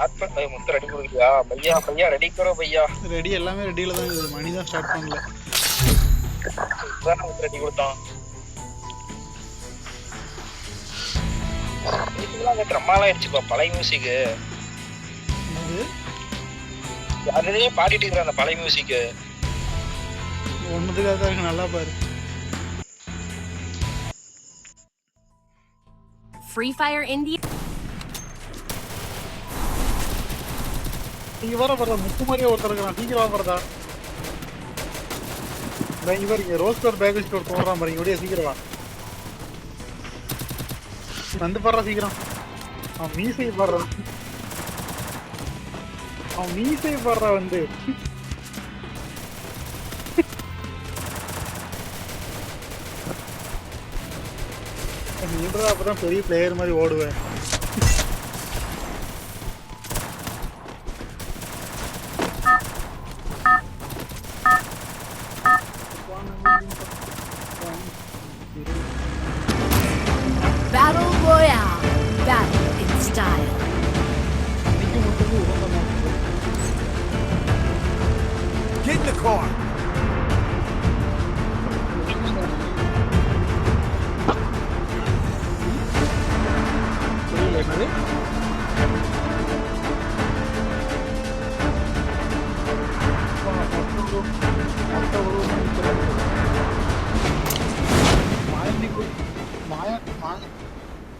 Start பண்ண முத்த ready கொடுக்கியா பையா பையா ready கரோ பையா ready எல்லாமே ரெடியில தான் இருக்குது. மணி தான் ஸ்டார்ட் பண்ணல. இப்பதான் முத்த ரெடி கொடுத்தான். ட்ரம்மாலாம் ஆயிடுச்சுப்பா பழைய மியூசிக்கு. அதுலயே பாடிட்டு இருக்கிற அந்த பழைய மியூசிக்கு ஒன்னுதுக்காக தான் இருக்கு. நல்லா பாரு. Free Fire India. இங்க வர வரதா முத்து மாதிரியே ஒருத்தர் இருக்கிறான். சீக்கிரம் வரதா. இவர் இங்க ரோஸ் கலர் பேக் ஸ்டோர் போடுறான் பாருங்க. இப்படியே சீக்கிரம் வா. வந்து பாடுறா சீக்கிரம். அவன் மீசை பாடுறான். அவன் மீசை பாடுறா வந்து. நீன்றா அப்பதான் பெரிய பிளேயர் மாதிரி ஓடுவேன். Battle Royale. Battle in style. Get in the car.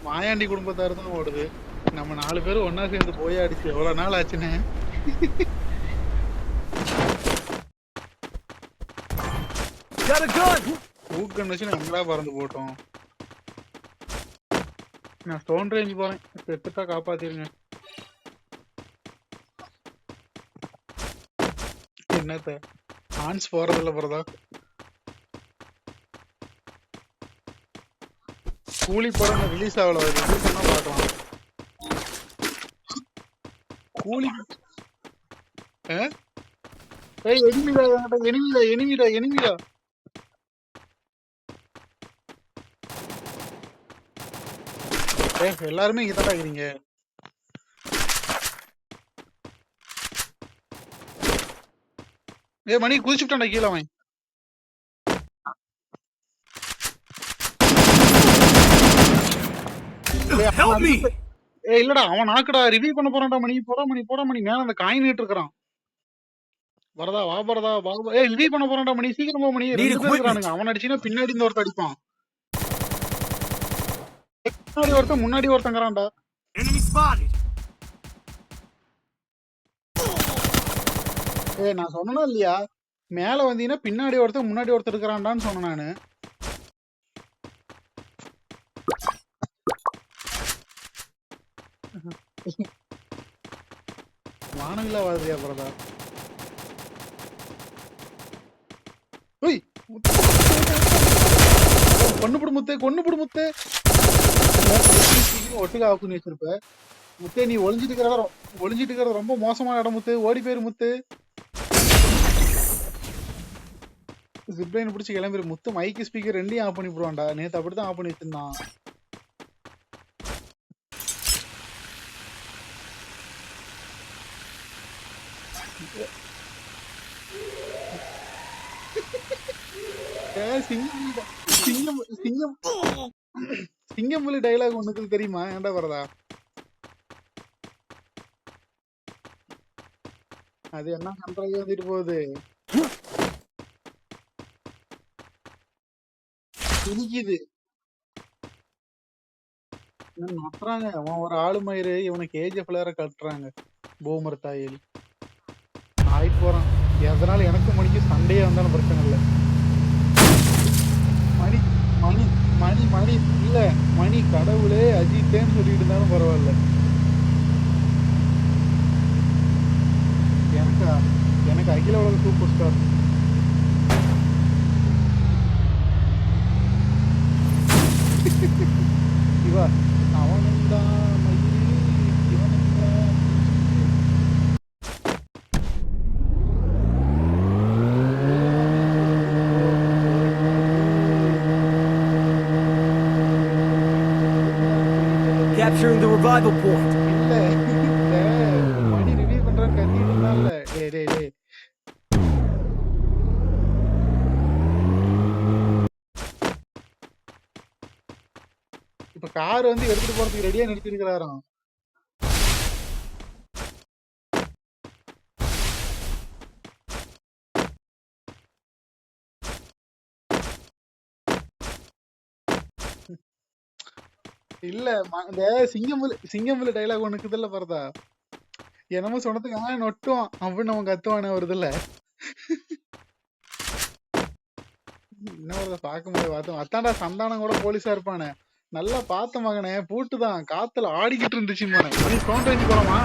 Mayandi குடும்பத்தாரு தான் ஓடுது. நம்ம 4 பேரும் ஒன்னா சேர்ந்து போய் அடிச்சு எவ்வளவு நாள் ஆச்சுன்னு. ஊக்கன் வச்சு நான் எங்கடா பறந்து போட்டோம். நான் ஸ்டோன் ரேஞ்ச் போறேன். செத்துட்டா காப்பாத்திருங்க. என்னத்த ஆன்ஸ் போறதில்ல போறதா. கூலி படம் ரிலீஸ் ஆகல. ரிலீஸ் பண்ணா பார்க்கலாம். கூலி எனிமிடா எனிமிடா எனிமிடா எனிமிடா. எல்லாருமே இங்க தான் இருக்கிறீங்க. மணி குதிச்சுட்டான்டா கீழே அவன். இல்லடா அவன் நாக்குடா ரிவ்யூ பண்ண போறான்டா. மணி போடா மணி போடா மணி. மேல அந்த காயின் இருக்கிறான். வரதா வா வரதா வா. ரிவ்யூ பண்ண போறான்டா மணி. சீக்கிரமா மணி. அவன் அடிச்சுன்னா பின்னாடி இந்த ஒருத்த அடிப்பான். முன்னாடி ஒருத்தன் முன்னாடி ஒருத்தங்கிறான்டா. நான் சொன்னா இல்லையா மேல வந்தீங்கன்னா பின்னாடி ஒருத்தன் முன்னாடி ஒருத்தர் இருக்கிறான்டான்னு சொன்னேன் நானு. வானவில்லா வாதியா போறதா. கொன்னுபுடு முத்தே கொன்னுபுடு முத்தே. ஒட்டுக்கா ஆஃப் பண்ணி வச்சிருப்ப முத்தே. நீ ஒளிஞ்சிட்டு இருக்கிறது ரொம்ப மோசமான இடம் முத்து. ஓடி போயிரு முத்து. ஜிப்லைன் பிடிச்சி கிளம்பிரு முத்து. மைக்கு ஸ்பீக்கர் ரெண்டையும் ஆஃப் பண்ணி போடுவான்டா. நேத்து அப்படித்தான் ஆஃப் பண்ணி வச்சிருந்தான். சிங்கம்புலி டைலாக் ஒண்ணுக்கு தெரியுமா? ஏன்டா வரதா. அது என்ன கண்ட்ராக வந்துட்டு போகுது. திணிக்குது நட்டுறாங்க. அவன் ஒரு ஆளு மயிறு. இவனுக்கு கேஜிஎஃப் வேற கட்டுறாங்க. பூமர் தாயலி ஆயிட்டு போறான். எதனால எனக்கும் மணிக்கு சண்டையே வந்தாலும் பிரச்சனை இல்லை. மணி மணி மணி மணி இல்ல மணி கடவுளே அஜித்தேன்னு சொல்லிட்டு இருந்தாலும் பரவாயில்ல. எனக்கு அகில உலக சூப்பர் ஸ்டார். இவா அவனுந்தான் மயிறு இவனுந்தான். Capturing the revival point. இல்ல கார் வந்து எடுத்துட்டு போறதுக்கு ரெடியா நிறுத்தி இருக்கிறாராம். இல்ல இந்த சிங்கம்புலி டைலாக் ஒண்ணு இருக்குதுல்ல பரதா, என்னமோ சொன்னதுக்கு நொட்டுவான் அப்படின்னு அவன் கத்துவானே வருதுல்ல. இன்னொரு பார்க்க முடியாது பார்த்தோம். அத்தாண்டா சந்தானம் கூட போலீஸா இருப்பானே, நல்லா பார்த்த மகனே, பூட்டுதான் காத்துல ஆடிக்கிட்டு இருந்துச்சு மகனே. நீ சவுண்ட் ரேஞ்சு போலாமா?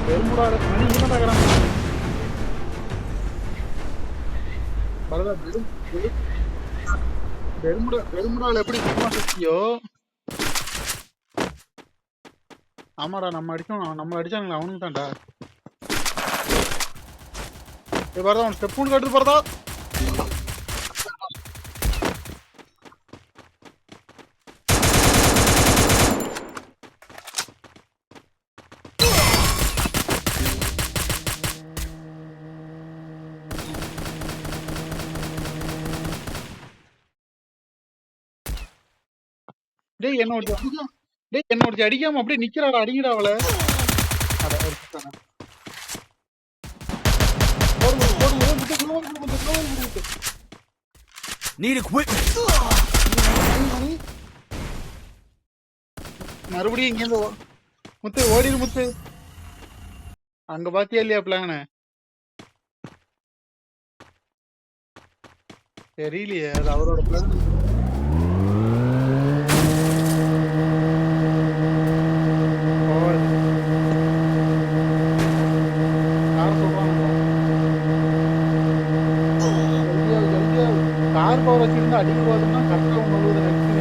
பெருமுடால மணி இங்கதான் பரதா. பெருமுடால எப்படி சும்மா சுத்தியோ. ஆமாடா, நம்ம அடிச்சானுங்களா அவனுக்கு தான்டா. வரதா அவன் ஸ்டெப் ஒன்று கட்டு போறதா. டேய் என்னோட அடிக்காம அப்படியே நிக்கிறாடா, அடிங்கடா அவளை. Need equipment. மறுபடியும் இங்க இருந்து முத்து ஓடிடு முத்து. அங்க பாத்தியா இல்லையா பிளான? தெரியலையே, அது அவரோட பிளான். கார் பவர் வச்சிருந்தா அடிக்க போதுன்னா கரெக்டா முழுவதும் நெக்ஸ்ட்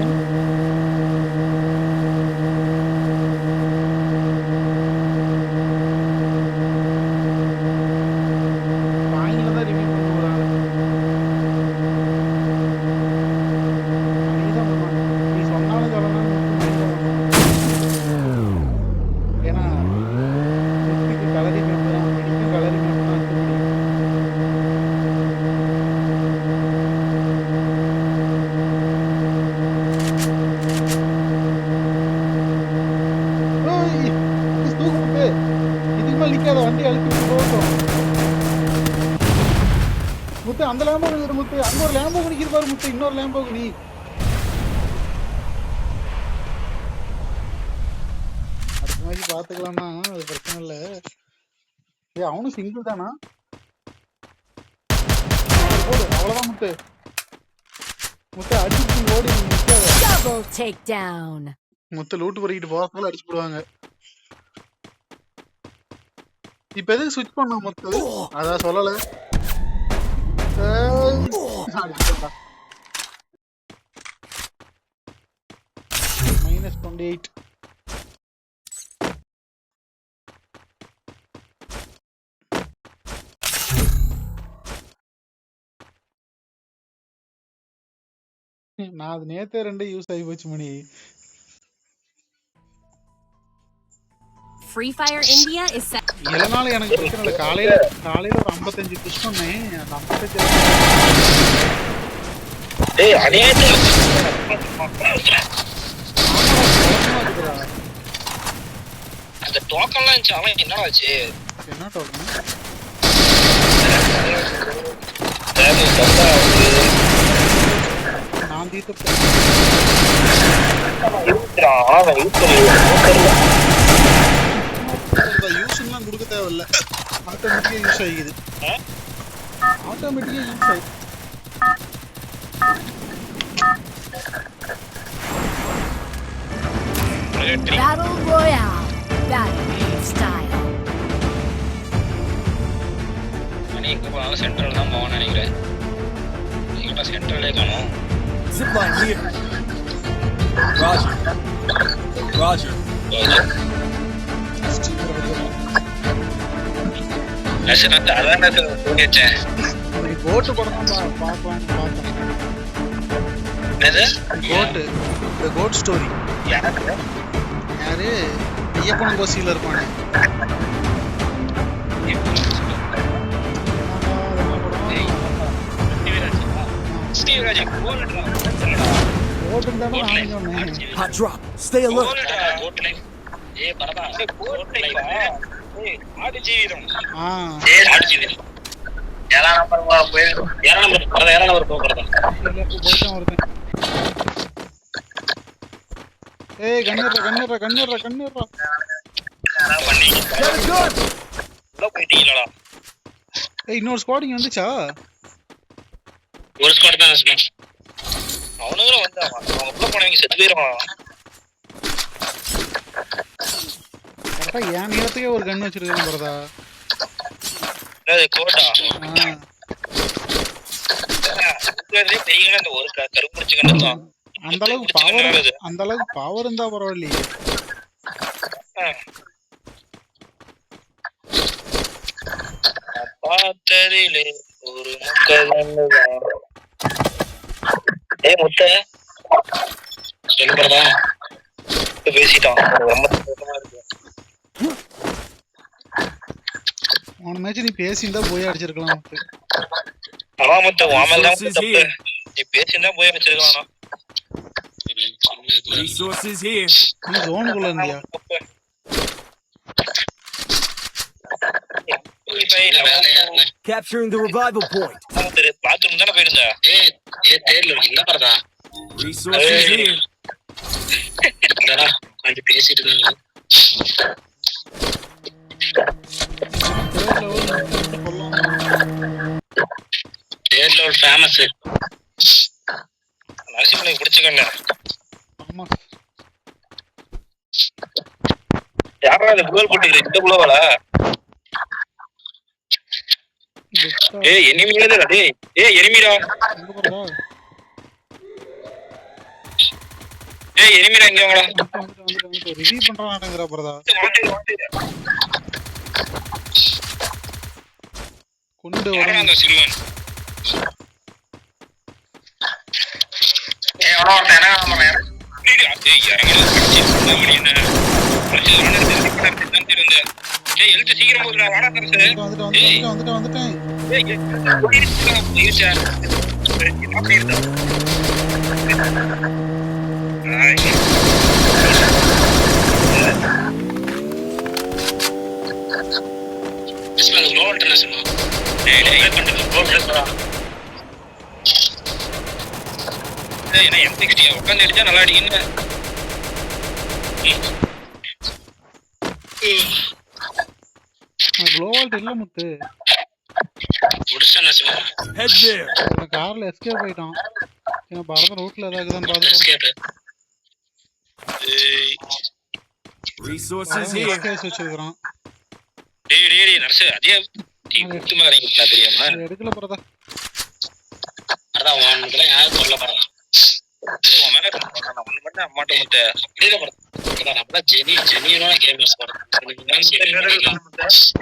வாங்கில தான் ரிவ்யூ பண்ண ஒரு ஆள். நீதான் பண்ணுவாங்க, நீ சொன்னாலும் சொல்லணும். ஏன்னா முத்துக்கு கலரி மேப் தான், மணிக்கும் கலரி மேப் தான் அடிச்சு முடியும். வண்டி அழுத்தி போட்டோம் முத்து. அந்த லேம்போ முத்து, அங்க ஒரு லேம்போ குடிக்கிது பாரு முத்து, இன்னொரு லேம்போ குடி. அடுத்த மாதிரி பாத்துக்கலாம்னா அது பிரச்சனை இல்ல. அவனும் சிங்கிள் தானா? போடு, அவ்வளவுதான் முத்து. முத்து அடிச்சு ஓடி முத்து லூட்டு பொறிக்கிட்டு போறதுல அடிச்சு போடுவாங்க. இப்ப எதுக்கு ஸ்விட்ச் பண்ண முத்து? அதான் சொல்லல. -28. நான் அது நேத்தே 2 யூஸ் ஆகி போச்சு மணி. Free Fire India is set. இதனால எனக்கு பிரச்சனை இல்லை. காலையில ஒரு 55 புஷ் பண்ணேன். அந்த 55 அந்த டோக்கன்லாம் இருந்துச்சு, அவன் என்ன ஆச்சு? என்ன டோக்கன்? நான் தீர்த்து யூஸ்லாம் கொடுக்க தேவையில்ல, ஆட்டோமேட்டிக்கா யூஸ் ஆகிக்குது. ஆட்டோமேட்டிக்கா யூஸ் ஆகி Battle Royale. Battle style. மணி எங்க போனாலும் சென்ட்ரல் தான் போவான்னு நினைக்கிறேன். எங்கடா சென்ட்ரலே காணோம். Zipline here. Roger. Roger. கோட்டு படம் தான் பார்க்கலாம்னு பார்த்தேன். கோட்டு, தி கோட் ஸ்டோரி. யாரு? ஐயப்பன் கோசியில இருப்பானே. ஸ்டீவராஜ் கோல்டா ஓட்டுந்தானே நான் சொன்னேன். Hot drop. Stay alert. கோல்டா ஏய் பரதா கோல்டா ஆடி ஜீவிதம் ஆ ஆடி ஜீவிதம் 7 நம்பர் போய் 7 நம்பர் பரதா 7 நம்பர் போறதா போயிட்டான் ஒருத்தன். ஏய் கண்ணீர்ரா பண்ணி Very good. உள்ள போயிட்டீங்களா? ஏய் இன்னொரு ஸ்குவாடிங் வந்துச்சா? ஒரு ஸ்குவாட் தான் சும்மா அவனுங்களும் வந்தாங்க. அவங்க உள்ள போனவங்க செத்து போயிடுவாங்க. கரெக்டா என் நேரத்துக்கே ஒரு கன் வச்சிருக்கேன் பரதா. அது கோட்டா ஆ பெரிய அந்த ஒரு கருப்புடிச்சு கண்ணு தான். அந்த அளவுக்கு பவர் இருந்தா பரவாயில்லையே. பார்த்ததிலே ஒரு முக்கதான். ஏய் முத்த சொல்லுறதா பேசிட்டான். ரொம்ப சந்தோஷமா இருக்கு. உன மேட்ச் நீ பேசியிருந்தா போய் அடிச்சிருக்கலாம். அவன் முத்த வாமல் தான் தப்பு. நீ பேசியிருந்தா போய் அடிச்சிருக்கலாம். Resources here. நீ ஜோனுக்குள்ள இருந்தியா? Capturing the revival point. Bathroom தானே போயிருந்தா? தேர்ல இல்ல பரதா. Resources here. அது பேசிட்டு இருந்தாங்க. தேர்ல ஒரு ஃபேமஸ் நரசிம்மனை பிடிச்சுக்கல. ஆமா யாரா அது கோல் போட்டுக்கிற இந்த குளவாளா? ஏய் எனிமில டேய். ஏய் எனிமிடா. எங்க போறடா? ஏய் எனிமிடா இங்க வாடா. வந்து ரிவ்யூ பண்றானங்கற பரதா. கொண்டு வர அந்த சில்வன். ஏய் அவன ஒருத்தன நம்ம நேரா. ஏய் இறங்கல படிச்சு மணி என்ன? படிச்சு வந்து தெரிஞ்சு. ஏய் எழுத்து சீக்கிரம் போடுடா வாடா தரசு. வந்துட்டேன். ஏய் ஈச்சா. அப்படி இருந்தா. Ismail low international. Hey, என்ன M60 உட்கார்ந்து அடிச்சா நல்லா அடிக்குங்க. குளோவால்ட் இல்ல முத்து. முடிச்சன சும்மா. Head there. நான் கார்ல எஸ்கேப் ஆயிட்டான். நான் பரத ரூட்ல ஏதாக்குதான் பாத்துட்டேன். Resources here. எஸ்கேப் வச்சிருக்கான். டேய் நர்ஸ் அதே டீமுக்கு மேல இறங்கிட்டா தெரியுமா? எடுக்கல பரதா. அதான் வான்களே யார் சொல்ல போறாங்க. ஓ மேல நான் ஒண்ணு பண்ண அம்மாட்ட முத்த. அப்படியே பரதா நம்ம ஜெனியூனா கேமர்ஸ் பரதா.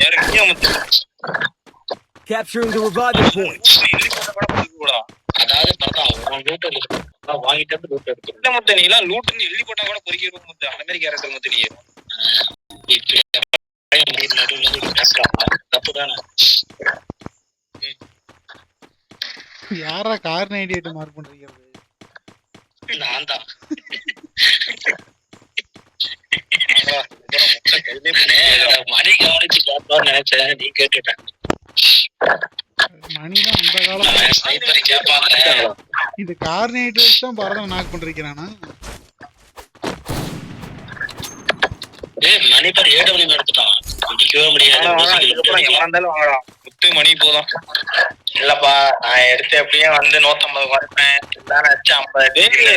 யாரே முத்த. Capturing the revival point. அதாவது பரதா அவன் லூட் எடுத்து வாங்கிட்டு வந்து லூட் எடுத்து. இல்ல முத்த நீ எல்லாம் லூட்னு எழுதி போட்டா கூட பொறிக்கிறோம் முத்த. அந்த மாதிரி கேரக்டர் முத்த நீ. யாரா கார் 98 மார்க் பண்றீங்க? நான் தான். மணி கவனிச்சு கேட்பான்னு நினைச்சேன். நீ கேட்டுட்டேன். மணிதான் அந்த காலத்துல இந்த கார் 98 தான் பரதம் நாக் பண்றீங்கறானா? மணி பேர் ஏடபிள்யூ எடுத்துட்டான். முடிக்கவே முடியாது. முத்து மணி போதும். இல்லப்பா நான் எடுத்து எப்படியே வந்து 150 குறைப்பேன். தானே வச்சு 50.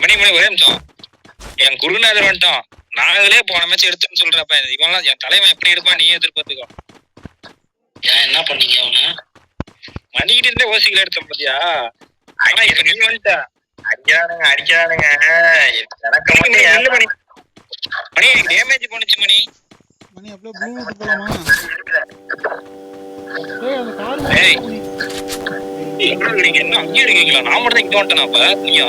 மணி ஒரே நிமிஷம். என் குருநாதர் வந்துட்டான். நாங்களே போன மேட்ச் எடுத்துன்னு சொல்றப்ப இவன்லாம் என் தலைவன் எப்படி எடுப்பான் நீ எதிர்பார்த்துக்கோ. ஏன் என்ன பண்ணீங்க அவனை? மணிக்கிட்ட இருந்தே ஓசிக்கல எடுத்த பாத்தியா? ஆனா இப்ப நீ வந்துட்ட. அடிக்கிறானுங்க எனக்கு மணி மணி டேமேஜ் பண்ணுச்சு மணி அப்படியே ப்ளூ விட்டு போலாமா? அந்த கார் நீங்க என்ன அங்கேயே இருக்கீங்களா? நான் மட்டும் இங்க வந்துட்டேன். அப்ப நீயா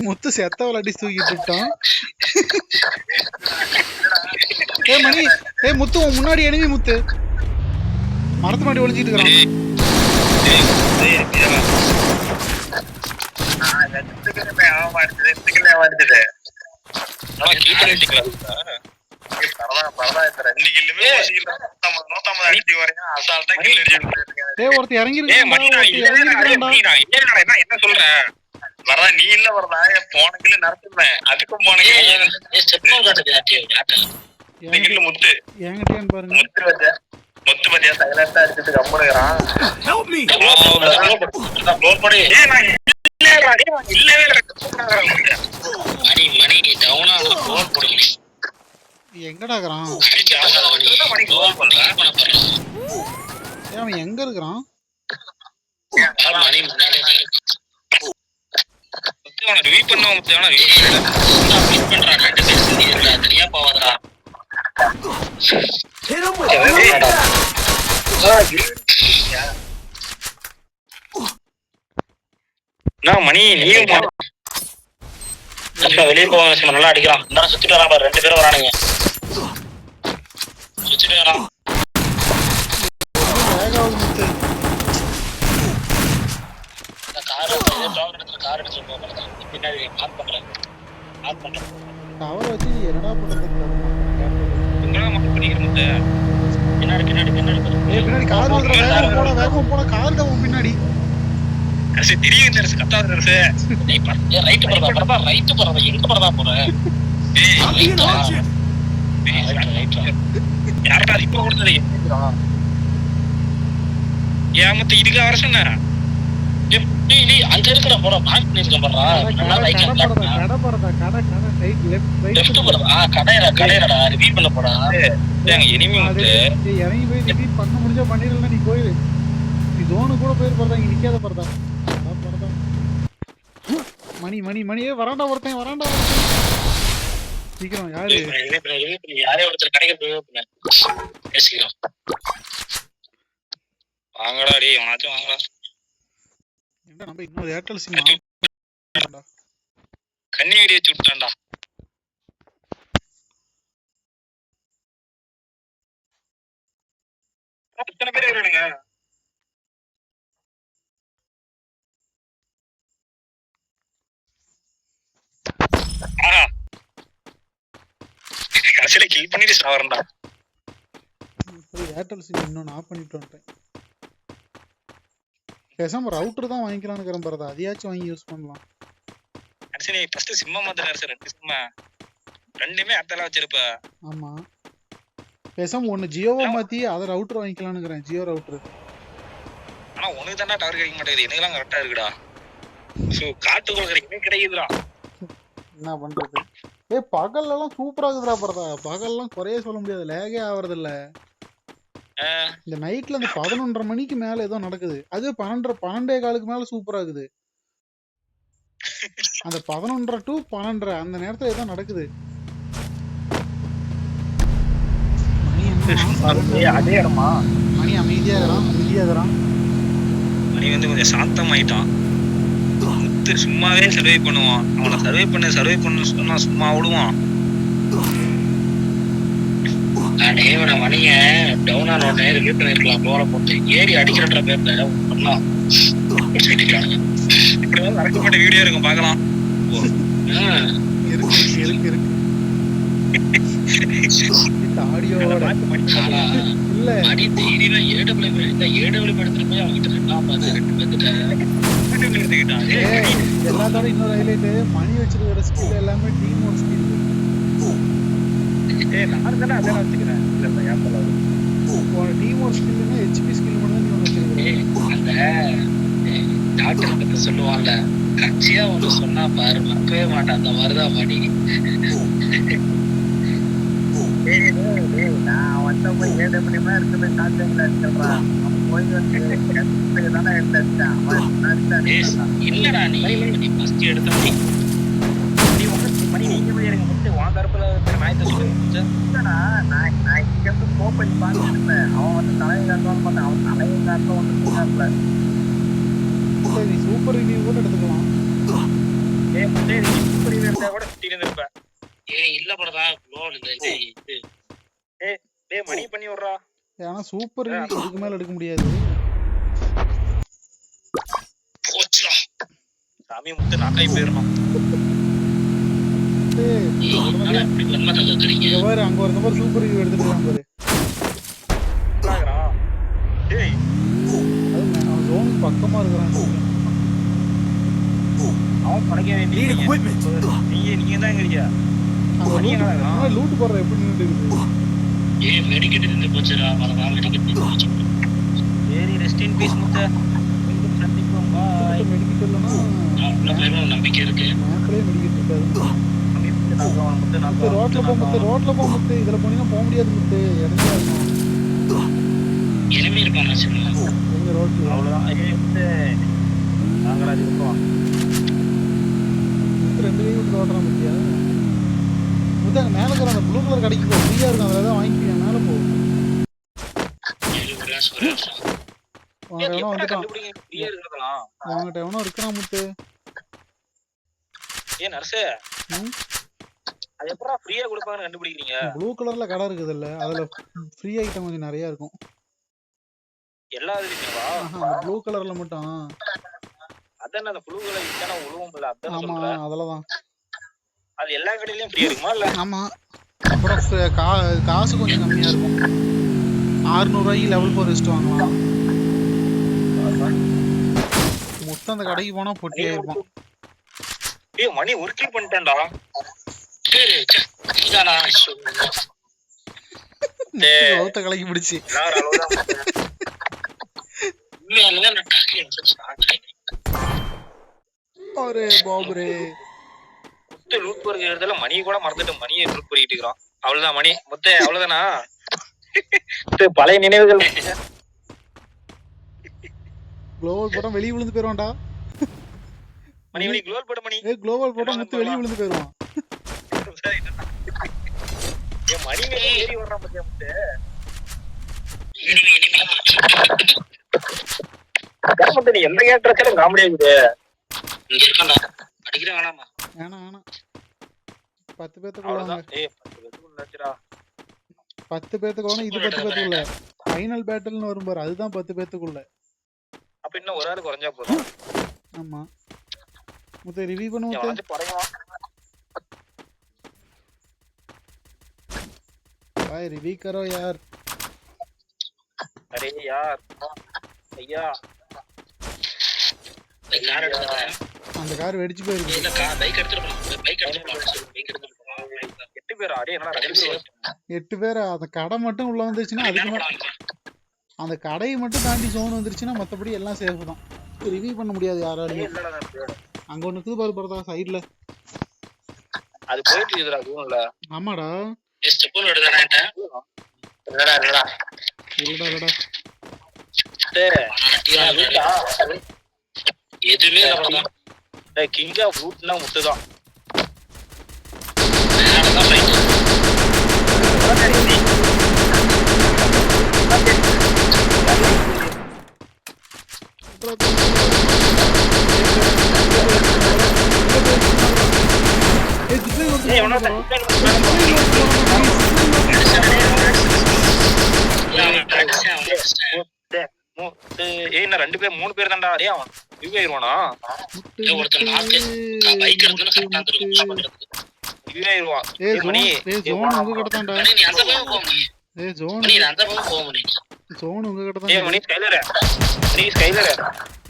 முத்து செத்தவள அடிச்சு தூக்கிட்டு விட்டான். மணி முத்து உன் முன்னாடி எனிமி முத்து மரத்து மாடி ஒளிஞ்சிட்டு இருக்கான். ஒருத்தர் இறங்கி என்ன சொல்ற வரதா நீ இல்ல வரதா போன கிலோ நடத்துவேன் அதுக்கும் போன முத்து என்கிட்டயான்னு பாருங்க. முத்து பத்தியா சைலண்டா அடிச்சுட்டு கம்முனுக்குறான். எங்கடாக்குறான் அவன் எங்க இருக்கிறான்? மணி வெளியே போவாங்க நல்லா அடிக்கிறான். சுத்திட்டு வரான் பாரு 2 பேரும் வரானுங்க. சுத்திட்டு வரான் கவர் வச்சு என்னடா பண்றது? பின்னாடி கார் வேகம் போன கார் தான் பின்னாடி இதுக்கு வர சொன்ன அங்க இருக்கிற போற மார்க் பண்ணிருக்க கடையடா ரிவ்யூ பண்ண போறா. இனிமே இறங்கி போய் ரிவ்யூ பண்ண முடிஞ்சா பண்ணிடலாம். நீ போயிரு நீ ஜோனு கூட போயிரு போறதா இங்க நிக்காத போறதா. மணி மணி மணியே வராண்டா ஒருத்தன் சீக்கிரம் யாரு யாரே ஒருத்தர் கடைக்கு பேசிக்கிறோம். வாங்கடா டேய் அவனாச்சும் வாங்கடா. என்ன நம்ம இன்னொரு ஏர்டெல் சிம் கண்ணி வெடி வச்சு விட்டான்டா. எத்தனை பேர் இருக்கானுங்க? கடைசியில கில் பண்ணிட்டு சாவறேன்டா. ஏர்டெல் சிம் இன்னும் ஆஃப் பண்ணிட்டு வந்துட்டேன். பேசாம ரவுட்டர் தான் வாங்கிக்கலாம்னு இருக்கிறேன் பாருதா. அதையாச்சும் வாங்கி யூஸ் பண்ணலாம். கடைசியில ஃபர்ஸ்ட் சிம்மா மாத்திர 2 சிம்மா 2மே அத்தலா வச்சிருப்ப. ஆமா பேசாம ஒன்னு ஜியோவா மாத்தி அத ரவுட்டர் வாங்கிக்கலாம்னு இருக்கிறேன். ஜியோ ரவுட்டர். ஆனா உனக்கு தான்டா டவர் கிடைக்க மாட்டேங்குது. எனக்குலாம் கரெக்டா இருக்குடா. சோ காட்டுக்குள்ள கிடைக்குதுடா. என்ன பண்றது? பகல்ல எல்லாம் சூப்பரா இருக்குதுடா பாருதா. பகல்லாம் குறைய சொல்ல முடியாது. லேகே ஆவறது இல்ல. இந்த நைட்ல அந்த 11:30 மணிக்கு மேல ஏதோ நடக்குது. அது 12 காலுக்கு மேல சூப்பரா இருக்குது. அந்த 11:30 to 12:30 அந்த நேரத்துல ஏதோ நடக்குது. அதே இடமா? மணி அமைதியா இருக்கிறான். மணி வந்து கொஞ்சம் சாந்தமாயிட்டான். முத்து சும்மாவே சர்வே பண்ணுவான். அவனை சர்வே பண்ண சொன்னா சும்மா விடுவான். மணிய டவுன் ஆனோடனே ரிவ்யூ பண்ணிருக்கலாம். போல போட்டு ஏறி அடிக்கிற பேர்ல பண்ணலாம். இப்படிதான் நடக்கப்பட்ட வீடியோ இருக்கும் பார்க்கலாம். இருக்கு ஆடியோட இல்ல அடி தேடினா ஏடபிள்யூ எடுத்துட்டு போய் அவங்க எல்லாத்தோட இன்னொரு ஹைலைட் மணி வச்சிருக்கிற ஸ்கில் எல்லாமே டீம் ஒர்க் ஸ்கில். நான் தானே அதான் வச்சுக்கிறேன். டீம் ஒர்க் ஸ்கில்னா ஹெச்பி ஸ்கில் மட்டும் தான் நீ வச்சிருக்க. அந்த டாக்டர் பத்தி சொல்லுவான்ல கட்சியா ஒன்று சொன்னா பாரு மறக்கவே மாட்டான். அந்த மாதிரிதான் மணி. நான் வந்து போய் 7 மணி நேரம் இருக்குது கான்டாக்ட்ல சொல்றான். போய் வந்து இல்லடா நீ ஃபர்ஸ்ட் எடுத்த மணி நீங்க போய் எனக்கு முட்டு வான் தரப்புல நாயத்தை சொல்லி நான் இங்க இருந்து போப் பண்ணி பார்த்துருப்பேன். அவன் வந்து தலையை காட்டுவான்னு பார்த்தேன். அவன் தலையை காட்டும் வந்து சூப்பர் ரிவ்யூ கூட எடுத்துக்கலாம். ஏய் முட்டை இப்படி இருந்தா கூட சுத்தி இருந்திருப்ப. ஏய் இல்ல படதா க்ளோல் இந்த இது டேய் மணி பண்ணி விடுறா. ஆனா சூப்பர் இதுக்கு மேல எடுக்க முடியாது. போச்சுடா சாமி முத்து நாக்காய் போயிரணும். ஆனா இப்படி வெண்மை தங்க கிடைக்க இங்க பாரு அங்க ஒரு நம்பர் சூப்பர் ரிவ்யூ எடுத்துட்டு இருக்கான் பாரு. டேய் அது அவன் ஜோன் பக்கமா இருக்கான். அவன் படைக்க Need வேண்டிய equipment. நீங்க தான் இருக்கீங்க. அங்க லூட் போடுற எப்படி நின்னுட்டு இருக்கு. ஏய் மெடிக்கெட் இருந்து போச்சுடா மறந்தா மெடிக்கெட் இருந்து போச்சு சரி ரெஸ்ட் இன் பீஸ் முத்து. மீண்டும் சந்திப்போம். பாய். மெடிக்கெட் இல்லனா உள்ள போயிடும் நம்பிக்கை இருக்கு மேப்லயே மெடிக்கெட் இருக்காது. முத்து நான் ரோட்ல போ முத்து இதுல போனீங்கன்னா போக முடியாது முத்து. இறங்கி வரணும். எனிமி இருப்பான் நினைச்சேன் எங்க ரோட்ல அவ்வளவுதான். ஏய் முத்து நாங்கடா இருக்கோம். ரெண்டு கை விட்டு ஓடுறான் பத்தியா. முத்து அங்க மேல இருக்கிற அந்த ப்ளூ கலர் கடைக்கு போ. ஃப்ரீயா இருக்கும் அதுல தான் வாங்கிக்கலாம். மேல போ. ஒரு கிளாஸ் ஒரு அவன்கிட்ட எவனோ வந்துட்டான். கண்டுபிடிங்க ஃப்ரீயா இருக்கறதலாம். அவன்கிட்ட எவனோ இருக்கான் முத்து. ஏய் நர்சே ம்? அது எப்பறா ஃப்ரீயா கொடுப்பாங்கன்னு கண்டுபிடிக்கிறீங்க? ப்ளூ கலர்ல கடை இருக்குதுல்ல அதுல ஃப்ரீ ஐட்டம் கொஞ்சம் நிறைய இருக்கும். எல்லா இதுலயுமேவா? அந்த ப்ளூ கலர்ல மட்டும். அதான் அந்த புழு கலர் இத்தனை உழுவும்ல அதான் ஆமா சொல்றேன். அதுலதான். அது எல்லா கடையிலயும் ஃப்ரீயா இருக்குமா இல்ல? ஆமா அப்புறம் காசு கொஞ்சம் கம்மியா இருக்கும். 600 ரூபாய்க்கு லெவல் 4 ரெஸ்ட் வாங்கலாம். மொத்தம் அந்த கடைக்கு போனா பொட்டியா இருப்பான். ஏய் மணி ஒரு கில் பண்ணிட்டேன்டா. இதானா ஒருத்த கடைக்கு பிடிச்சி எல்லாரும் அளவுதான். உண்மையாலுமே நான் டாக்கி ஒரு பாபுரே முத்து லூட் போறதுக்கு இடத்துல மணியை கூட மறந்துட்டு மணியை லூட் பண்ணிட்டு இருக்கிறோம். அவ்வளவுதான் மணி முத்து அவ்வளவுதானா? முத்து பழைய நினைவுகள். குளோபல் போட்டா வெளிய விழுந்து போயிடுவான்டா. மணி மணி குளோல் போட மணி. குளோபல் போட்டா முத்து வெளிய விழுந்து போயிடுவான். ஏன் மணி மேல ஏறி வர்றான் பாத்தியா முத்து? முத்து நீ எந்த கேரக்டர் காமெடியா இருக்குது. இங்க இருக்கேன்டா அடிக்கிறேன் வேணாமா வேணாம் 10 பேத்துக்குள்ள அவ்வளவுதான். ஏய் 10 பேருக்கு உள்ளாச்சுடா. 10 பேத்துக்குள்ள இது 10 பேத்துக்குள்ள ஃபைனல் பேட்டில்னு வரும் பாரு அதுதான் 10 பேத்துக்குள்ள. அப்ப இன்னும் ஒரு ஆள் குறைஞ்சா போதும். ஆமா முத்து ரிவ்யூ பண்ணு முத்து. வந்து குறையும். भाई रिव्यू करो यार. अरे यार भैया கார் எடுத்துறேன் அந்த கார் வெடிச்சு போயிருக்கு. இல்ல பைக் எடுத்துறேன் பைக் எடுத்துறேன் 8 பேரா? அடே என்னடா 2 பேர் 8 பேர். அந்த கடை மட்டும் உள்ள வந்துருச்சுன்னா அதுக்கு அந்த கடையை மட்டும் தாண்டி ஜோன் வந்துருச்சுன்னா மத்தபடி எல்லாம் சேஃப் தான். ரிவ்யூ பண்ண முடியாது யாராலையும். அங்க ஒண்ணு இருக்குது பாரு பரதா சைடுல. அது போயிட்டு இருக்குடா ஜோன்ல. ஆமாடா. ஸ்டெப்பன் எடுடறானே. இல்லடா இல்லடா. இல்லடா. எதுமே இல்ல. டேய் கிங் ஆஃப் ரூட்னா முத்துதான். நான் ஃபைட். ஏய் உனக்கு ஏய் நான் 2 பேர் 3 பேர் தான்டா. டேய் அவன் ரிவ்யூ ஆயிருவானா? ஒருத்தன் நாக்கு பைக் எடுத்துன்னு கரெக்ட்டா வந்துரும். ரிவ்யூ ஆயிருவான். ஏய் மணி ஜோன் உங்க கிட்ட தான்டா. நீ அந்த பக்கம் போக முடியும். ஏய் ஜோன் நீ அந்த பக்கம் போக முடியும். ஜோன் உங்க கிட்ட ஏய் தான். மணி ஸ்கைலர். மணி ஸ்கைலர்.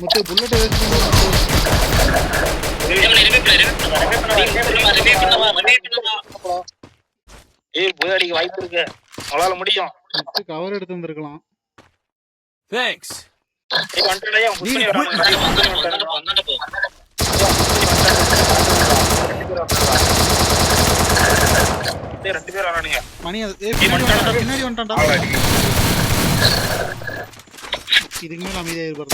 முத்து புல்லட் வேஸ்ட் பண்ணு. ஏய் போய் அடிக்க வாய்ப்பு இருக்கு. அவளால முடியும். முத்து கவர் எடுத்து வந்திருக்கலாம். Thanks. ஏய் வந்துடா அவன் புஷ் பண்ணி வரான். வந்தானே போ. டேய் 2 பேர் வரானுங்க. மணி பின்னாடி வந்துட்டான்டா. இதுக்கு மேல அமைதியா இருப்பாரு.